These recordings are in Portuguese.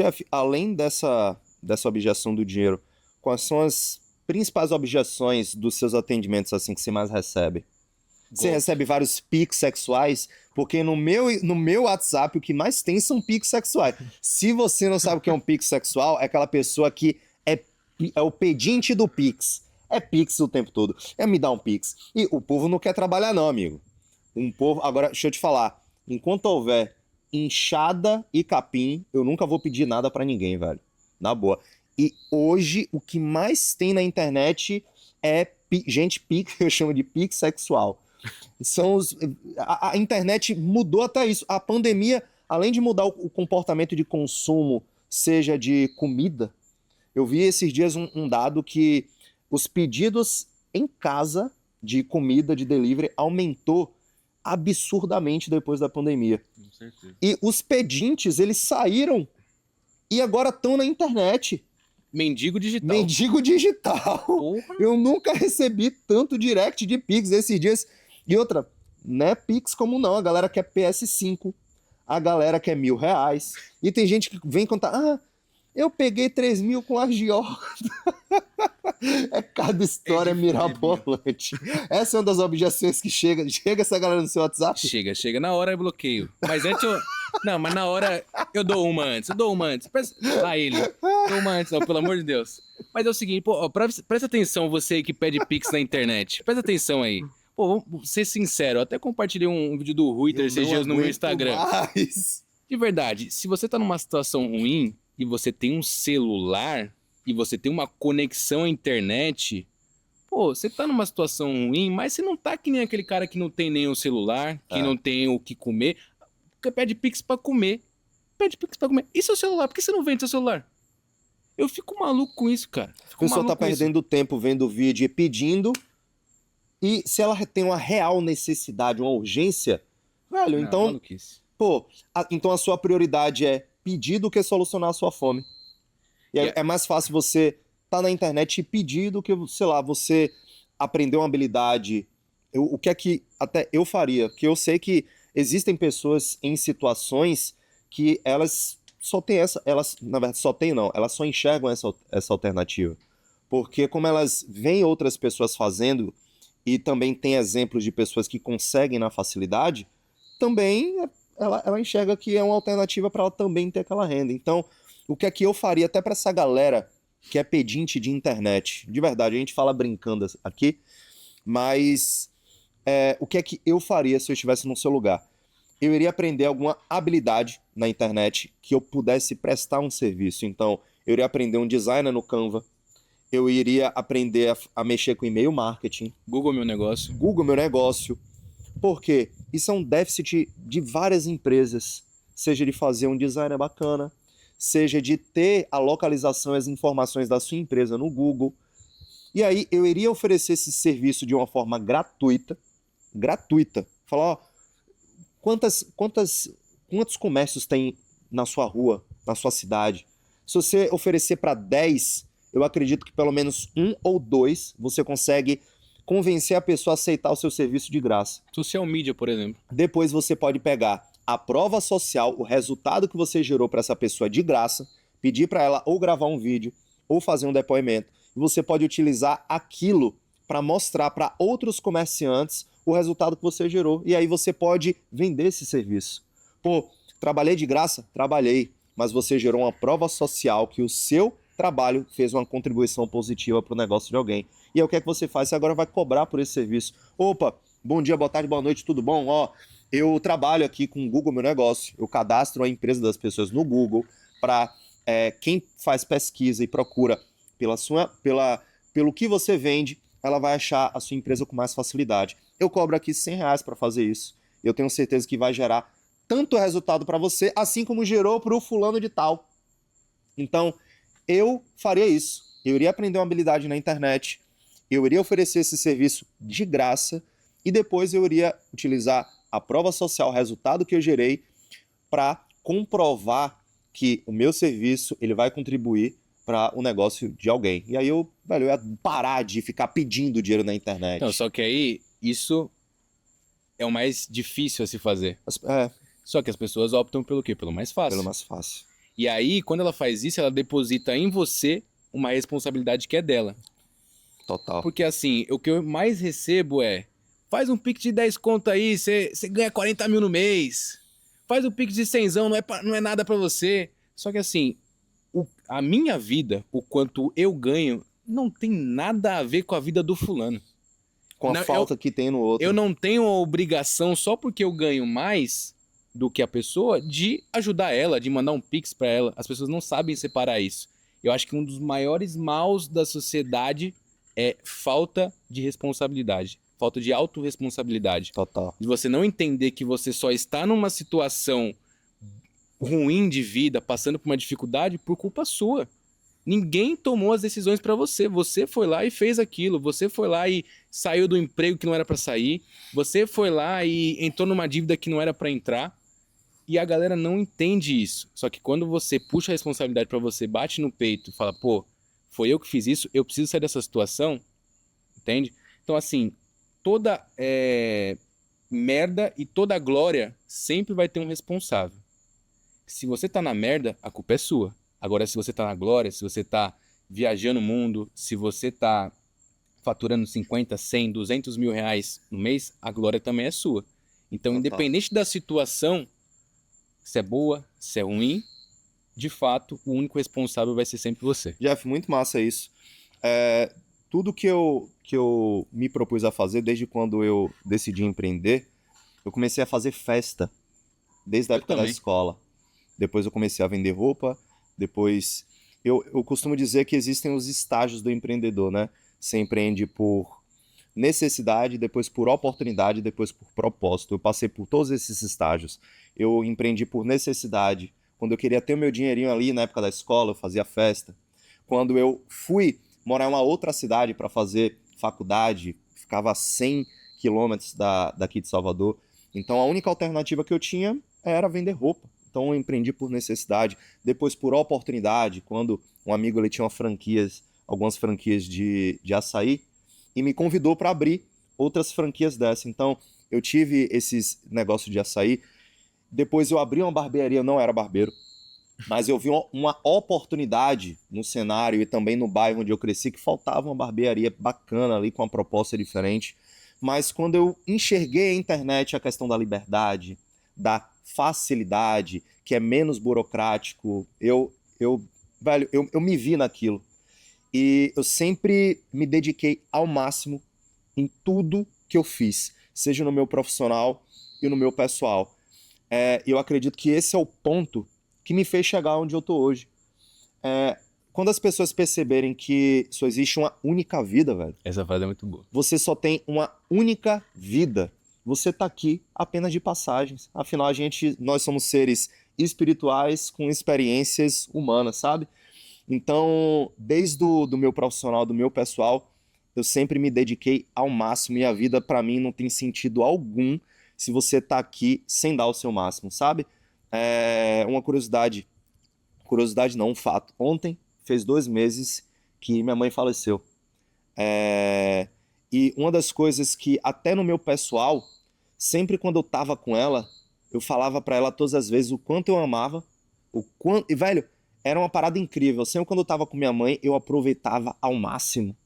Chefe, além dessa objeção do dinheiro, quais são as principais objeções dos seus atendimentos assim que você mais recebe? Você Golpe. recebe vários pics sexuais? Porque no meu WhatsApp o que mais tem são pics sexuais. Se você não sabe o que é um pix sexual, é aquela pessoa que é o pedinte do pix. É pix o tempo todo. É me dar um pix. E o povo não quer trabalhar não, amigo. Agora, deixa eu te falar. Enquanto houver inchada e capim, eu nunca vou pedir nada pra ninguém, velho. Na boa. E hoje o que mais tem na internet é gente pix, eu chamo de pix sexual. São a internet mudou até isso. A pandemia, além de mudar o comportamento de consumo, seja de comida, eu vi esses dias um dado que os pedidos em casa de comida, de delivery, aumentou absurdamente depois da pandemia. Com certeza. E os pedintes, eles saíram e agora estão na internet. Mendigo digital. Mendigo digital. Porra. Eu nunca recebi tanto direct de Pix esses dias. E outra, não é Pix como não. A galera quer PS5. A galera quer R$ 1.000. E tem gente que vem contar, eu peguei 3.000 com agiota. É cada história mirabolante. Essa é uma das objeções que chega. Chega essa galera no seu WhatsApp? Chega. Na hora eu bloqueio. Mas antes eu... Não, mas na hora eu dou uma antes. Lá ele. Dou uma antes, não, pelo amor de Deus. Mas é o seguinte, pô, ó, presta atenção você que pede pix na internet. Presta atenção aí. Pô, vamos ser sincero, eu até compartilhei um vídeo do Ruiter esses dias no meu Instagram. Mais. De verdade, se você tá numa situação ruim e você tem um celular e você tem uma conexão à internet, pô, você tá numa situação ruim, mas você não tá que nem aquele cara que não tem nem o celular, que não tem o que comer, porque pede pix pra comer. E seu celular? Por que você não vende seu celular? Eu fico maluco com isso, cara. A pessoa tá perdendo tempo vendo o vídeo e pedindo. E se ela tem uma real necessidade, uma urgência, velho, Não, então, maluquice. pô, então a sua prioridade é pedir do que solucionar a sua fome. E é mais fácil você tá na internet e pedir do que, sei lá, você aprender uma habilidade. O que é que até eu faria? Porque eu sei que existem pessoas em situações que elas só têm elas, na verdade, só tem não, elas só enxergam essa alternativa. Porque como elas veem outras pessoas fazendo e também tem exemplos de pessoas que conseguem na facilidade, também ela enxerga que é uma alternativa para ela também ter aquela renda. Então, o que é que eu faria até para essa galera que é pedinte de internet? De verdade, a gente fala brincando aqui, mas o que é que eu faria se eu estivesse no seu lugar? Eu iria aprender alguma habilidade na internet que eu pudesse prestar um serviço. Então, eu iria aprender um designer no Canva, eu iria aprender a mexer com e-mail marketing. Google Meu Negócio. Google Meu Negócio. Por quê? Isso é um déficit de várias empresas. Seja de fazer um design bacana, seja de ter a localização e as informações da sua empresa no Google. E aí eu iria oferecer esse serviço de uma forma gratuita. Falar, ó, quantos comércios tem na sua rua, na sua cidade? Se você oferecer para 10, eu acredito que pelo menos 1 ou 2 você consegue convencer a pessoa a aceitar o seu serviço de graça. Social media, por exemplo. Depois você pode pegar a prova social, o resultado que você gerou para essa pessoa de graça, pedir para ela ou gravar um vídeo ou fazer um depoimento. E você pode utilizar aquilo para mostrar para outros comerciantes o resultado que você gerou. E aí você pode vender esse serviço. Pô, trabalhei de graça? Trabalhei. Mas você gerou uma prova social que o seu trabalho fez uma contribuição positiva para o negócio de alguém. E aí o que é que você faz? Você agora vai cobrar por esse serviço. Opa, bom dia, boa tarde, boa noite, tudo bom? Ó, eu trabalho aqui com o Google Meu Negócio. Eu cadastro a empresa das pessoas no Google para quem faz pesquisa e procura pelo que você vende, ela vai achar a sua empresa com mais facilidade. Eu cobro aqui R$ 100 para fazer isso. Eu tenho certeza que vai gerar tanto resultado para você, assim como gerou para o fulano de tal. Então, eu faria isso. Eu iria aprender uma habilidade na internet, eu iria oferecer esse serviço de graça e depois eu iria utilizar a prova social, o resultado que eu gerei, para comprovar que o meu serviço ele vai contribuir para o negócio de alguém. E aí eu ia parar de ficar pedindo dinheiro na internet. Não, só que aí isso é o mais difícil a se fazer. Só que as pessoas optam pelo quê? Pelo mais fácil. Pelo mais fácil. E aí, quando ela faz isso, ela deposita em você uma responsabilidade que é dela. Total. Porque assim, o que eu mais recebo é: faz um Pix de 10 conto aí, você ganha 40 mil no mês. Faz um Pix de 100zão, não é nada pra você. Só que assim, a minha vida, o quanto eu ganho, não tem nada a ver com a vida do fulano. Com a Não, falta que tem no eu outro. não tenho a obrigação, só porque eu ganho mais do que a pessoa, de ajudar ela, de mandar um Pix pra ela. As pessoas não sabem separar isso. Eu acho que um dos maiores maus da sociedade é falta de responsabilidade, falta de autorresponsabilidade. Total. De você não entender que você só está numa situação ruim de vida, passando por uma dificuldade por culpa sua. Ninguém tomou as decisões pra você. Você foi lá e fez aquilo. Você foi lá e saiu do emprego que não era pra sair. Você foi lá e entrou numa dívida que não era pra entrar. E a galera não entende isso. Só que quando você puxa a responsabilidade pra você, bate no peito e fala, pô, foi eu que fiz isso, eu preciso sair dessa situação, entende? Então, assim, toda merda e toda glória sempre vai ter um responsável. Se você tá na merda, a culpa é sua. Agora, se você tá na glória, se você tá viajando o mundo, se você tá faturando 50, 100, 200 mil reais no mês, a glória também é sua. Então, Total. independente da situação, se é boa, se é ruim, de fato, o único responsável vai ser sempre você. Jeff, muito massa isso. Tudo que eu me propus a fazer desde quando eu decidi empreender, eu comecei a fazer festa desde a época da também. escola. Depois eu comecei a vender roupa, depois... Eu costumo dizer que existem os estágios do empreendedor, né? Você empreende por necessidade, depois por oportunidade, depois por propósito. Eu passei por todos esses estágios. Eu empreendi por necessidade. Quando eu queria ter o meu dinheirinho ali na época da escola, eu fazia festa. Quando eu fui morar em uma outra cidade para fazer faculdade, ficava a 100 quilômetros daqui de Salvador. Então a única alternativa que eu tinha era vender roupa. Então eu empreendi por necessidade, depois por oportunidade, quando um amigo ele tinha algumas franquias de açaí, e me convidou para abrir outras franquias dessa. Então eu tive esses negócios de açaí. Depois eu abri uma barbearia, eu não era barbeiro, mas eu vi uma oportunidade no cenário e também no bairro onde eu cresci, que faltava uma barbearia bacana ali, com uma proposta diferente. Mas quando eu enxerguei a internet, a questão da liberdade, da facilidade, que é menos burocrático, velho, eu me vi naquilo. E eu sempre me dediquei ao máximo em tudo que eu fiz, seja no meu profissional e no meu pessoal. Eu acredito que esse é o ponto que me fez chegar onde eu tô hoje. Quando as pessoas perceberem que só existe uma única vida, velho. Essa frase é muito boa. Você só tem uma única vida. Você tá aqui apenas de passagens. Afinal, nós somos seres espirituais com experiências humanas, sabe? Então, desde do meu profissional, do meu pessoal, eu sempre me dediquei ao máximo e a vida para mim não tem sentido algum se você tá aqui sem dar o seu máximo, sabe? Uma curiosidade não, um fato. Ontem fez 2 meses que minha mãe faleceu. E uma das coisas que até no meu pessoal, sempre quando eu tava com ela, eu falava para ela todas as vezes o quanto eu amava, e velho, era uma parada incrível. Sempre quando eu tava com minha mãe, eu aproveitava ao máximo,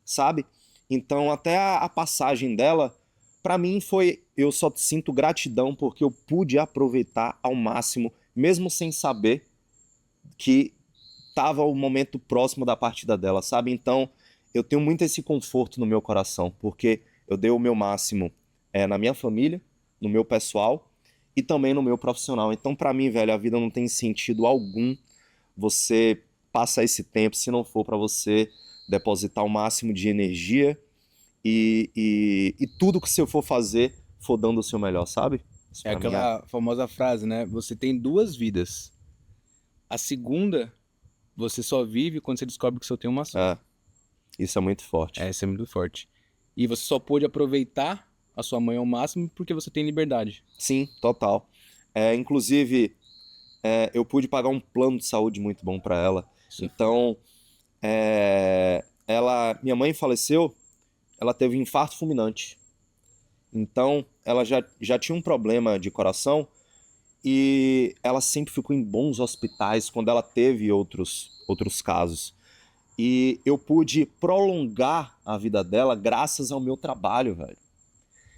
sabe? Então até a passagem dela, pra mim eu só sinto gratidão porque eu pude aproveitar ao máximo, mesmo sem saber que tava o momento próximo da partida dela, sabe? Então eu tenho muito esse conforto no meu coração, porque eu dei o meu máximo na minha família, no meu pessoal e também no meu profissional. Então pra mim, velho, a vida não tem sentido algum você passar esse tempo se não for pra você depositar o máximo de energia e tudo que você for fazer for dando o seu melhor, sabe? Isso É pra mim aquela famosa frase, né? Você tem 2 vidas. A segunda, você só vive quando você descobre que só tem uma só. isso é muito forte. Essa é muito forte. E você só pôde aproveitar a sua mãe ao máximo porque você tem liberdade. Sim, total. Inclusive, eu pude pagar um plano de saúde muito bom pra ela. Isso. Então, minha mãe faleceu, ela teve um infarto fulminante. Então, ela já tinha um problema de coração e ela sempre ficou em bons hospitais quando ela teve outros casos. E eu pude prolongar a vida dela graças ao meu trabalho, velho.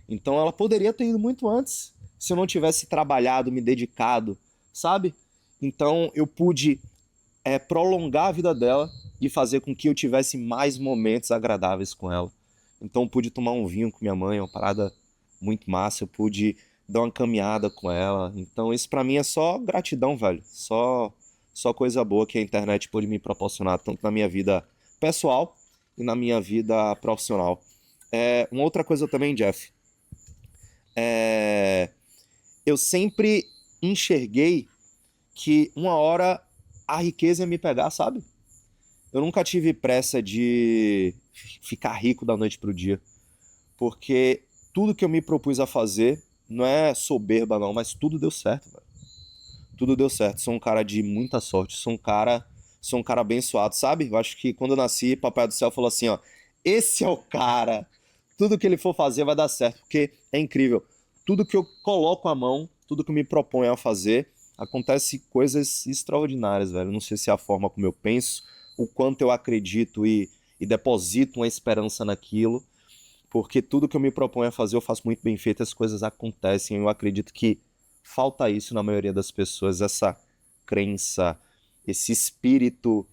Então ela poderia ter ido muito antes, se eu não tivesse trabalhado, me dedicado, sabe? Então eu pude prolongar a vida dela e fazer com que eu tivesse mais momentos agradáveis com ela. Então eu pude tomar um vinho com minha mãe, uma parada muito massa, eu pude dar uma caminhada com ela. Então isso pra mim é só gratidão, velho. Só coisa boa que a internet pôde me proporcionar, tanto na minha vida pessoal e na minha vida profissional. Uma outra coisa também, Jeff, eu sempre enxerguei que uma hora a riqueza ia me pegar, sabe? Eu nunca tive pressa de ficar rico da noite pro dia, porque tudo que eu me propus a fazer não é soberba não, mas tudo deu certo, velho. Tudo deu certo. Sou um cara de muita sorte, sou um cara abençoado, sabe? Eu acho que quando eu nasci, Papai do Céu falou assim, ó, esse é o cara. Tudo que ele for fazer vai dar certo, porque é incrível. Tudo que eu coloco a mão, tudo que eu me proponho a fazer, acontece coisas extraordinárias, velho. Não sei se é a forma como eu penso, o quanto eu acredito e deposito uma esperança naquilo, porque tudo que eu me proponho a fazer eu faço muito bem feito, as coisas acontecem. Eu acredito que falta isso na maioria das pessoas, essa crença, esse espírito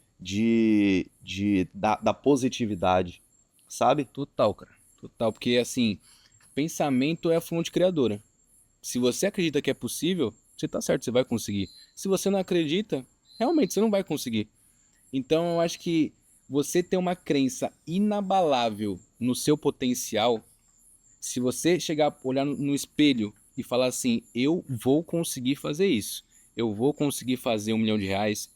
da positividade, sabe? Total, cara. Total, porque assim, pensamento é a fonte criadora. Se você acredita que é possível, você tá certo, você vai conseguir. Se você não acredita, realmente você não vai conseguir. Então eu acho que você ter uma crença inabalável no seu potencial, se você chegar a olhar no espelho e falar assim, eu vou conseguir fazer isso, eu vou conseguir fazer R$ 1 milhão,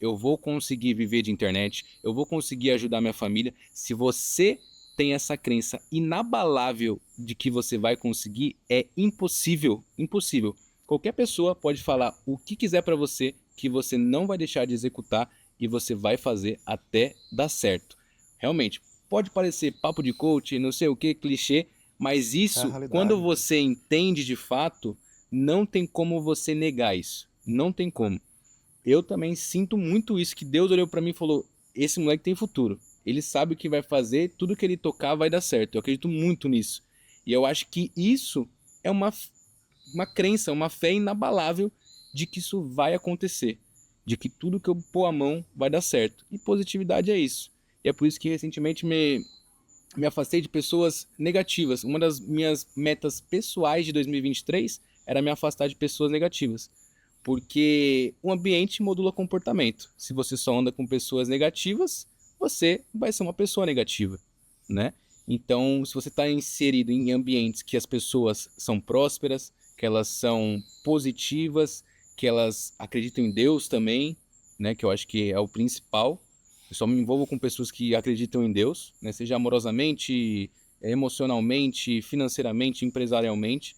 eu vou conseguir viver de internet, eu vou conseguir ajudar minha família. Se você tem essa crença inabalável de que você vai conseguir, é impossível, impossível. Qualquer pessoa pode falar o que quiser para você, que você não vai deixar de executar e você vai fazer até dar certo. Realmente, pode parecer papo de coach, não sei o que, clichê, mas É a isso, quando realidade. você entende de fato, não tem como você negar isso. Não tem como. Eu também sinto muito isso, que Deus olhou pra mim e falou, esse moleque tem futuro. Ele sabe o que vai fazer, tudo que ele tocar vai dar certo. Eu acredito muito nisso. E eu acho que isso é uma crença, uma fé inabalável de que isso vai acontecer. De que tudo que eu pôr a mão vai dar certo. E positividade é isso. E é por isso que recentemente me afastei de pessoas negativas. Uma das minhas metas pessoais de 2023 era me afastar de pessoas negativas. Porque o ambiente modula comportamento. Se você só anda com pessoas negativas, você vai ser uma pessoa negativa, né? Então, se você está inserido em ambientes que as pessoas são prósperas, que elas são positivas, que elas acreditam em Deus também, né? Que eu acho que é o principal. Eu só me envolvo com pessoas que acreditam em Deus, né? Seja amorosamente, emocionalmente, financeiramente, empresarialmente.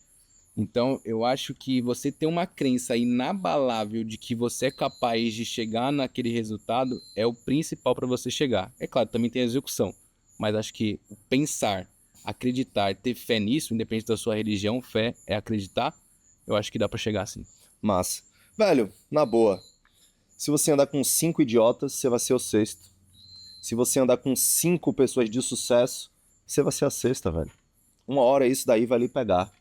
Então, eu acho que você ter uma crença inabalável de que você é capaz de chegar naquele resultado é o principal para você chegar. É claro, também tem a execução, mas acho que o pensar, acreditar, ter fé nisso, independente da sua religião, fé é acreditar, eu acho que dá para chegar assim. Massa. Velho, na boa, se você andar com 5 idiotas, você vai ser o sexto. Se você andar com 5 pessoas de sucesso, você vai ser a sexta, velho. Uma hora isso daí vai lhe pegar.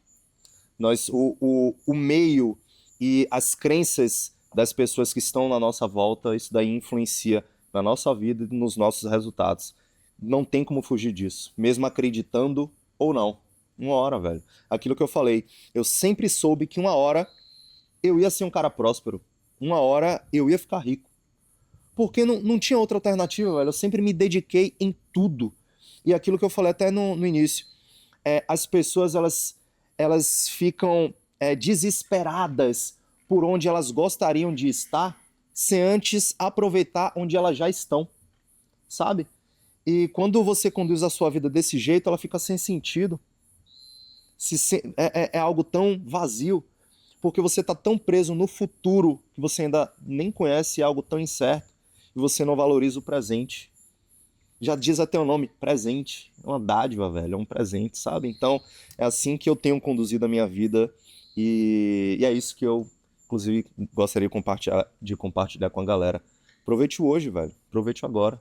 O meio e as crenças das pessoas que estão na nossa volta, isso daí influencia na nossa vida e nos nossos resultados. Não tem como fugir disso, mesmo acreditando ou não. Uma hora, velho. Aquilo que eu falei, eu sempre soube que uma hora eu ia ser um cara próspero. Uma hora eu ia ficar rico. Porque não tinha outra alternativa, velho. Eu sempre me dediquei em tudo. E aquilo que eu falei até no início, as pessoas elas ficam desesperadas por onde elas gostariam de estar, sem antes aproveitar onde elas já estão, sabe? E quando você conduz a sua vida desse jeito, ela fica sem sentido. É algo tão vazio, porque você está tão preso no futuro que você ainda nem conhece algo tão incerto e você não valoriza o presente. Já diz até o nome, presente. É uma dádiva, velho, é um presente, sabe? Então, é assim que eu tenho conduzido a minha vida e é isso Inclusive, gostaria de compartilhar com a galera. Aproveite hoje, velho. Aproveite agora.